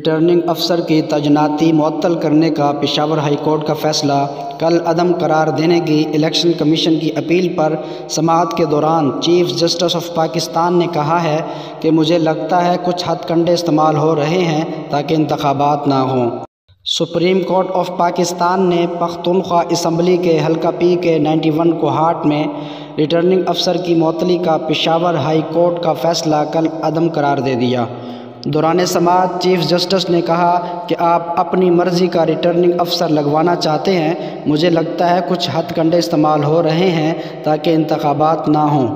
Returning افسر کی تعیناتی معطل کرنے کا پشاور ہائی کورٹ کا فیصلہ کل عدم قرار دینے کی الیکشن کمیشن کی اپیل پر سماعت کے دوران چیف جسٹس آف پاکستان نے کہا ہے کہ مجھے لگتا ہے کچھ ہتھ کنڈے استعمال ہو رہے ہیں تاکہ انتخابات نہ ہوں۔ سپریم کورٹ آف پاکستان نے پختونخوا اسمبلی کے حلقہ پی کے 91 کوہاٹ میں ریٹرننگ افسر کی معطلی کا پشاور ہائی کورٹ کا فیصلہ کل عدم قرار دے دیا۔ دوران سماعت چیف جسٹس نے کہا کہ آپ اپنی مرضی کا ریٹرننگ افسر لگوانا چاہتے ہیں، مجھے لگتا ہے کچھ ہتھ کنڈے استعمال ہو رہے ہیں تاکہ انتخابات نہ ہوں۔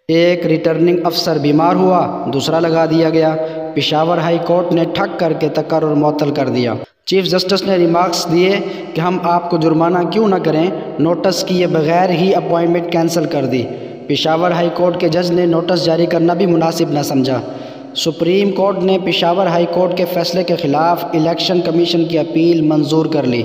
ایک ریٹرننگ افسر بیمار ہوا، دوسرا لگا دیا گیا۔ پشاور ہائی کورٹ نے ٹھک کر کے تقرر معطل کر دیا۔ چیف جسٹس نے ریمارکس دیے کہ ہم آپ کو جرمانہ کیوں نہ کریں، نوٹس کیے بغیر ہی اپوائنٹمنٹ کینسل کر دی۔ پشاور ہائی کورٹ کے جج نے نوٹس جاری کرنا بھی مناسب نہ سمجھا۔ سپریم کورٹ نے پشاور ہائی کورٹ کے فیصلے کے خلاف الیکشن کمیشن کی اپیل منظور کر لی۔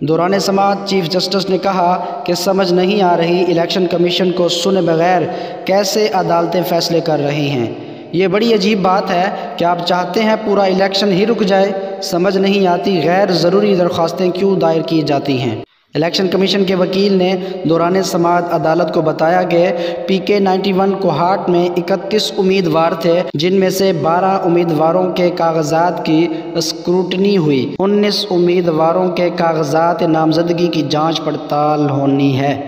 دوران سماعت چیف جسٹس نے کہا کہ سمجھ نہیں آ رہی الیکشن کمیشن کو سنے بغیر کیسے عدالتیں فیصلے کر رہی ہیں۔ یہ بڑی عجیب بات ہے کہ آپ چاہتے ہیں پورا الیکشن ہی رک جائے، سمجھ نہیں آتی غیر ضروری درخواستیں کیوں دائر کی جاتی ہیں۔ الیکشن کمیشن کے وکیل نے دوران سماعت عدالت کو بتایا کہ پی کے 91 کوہاٹ میں 31 امیدوار تھے، جن میں سے 12 امیدواروں کے کاغذات کی اسکروٹنی ہوئی۔ 19 امیدواروں کے کاغذات نامزدگی کی جانچ پڑتال ہونی ہے۔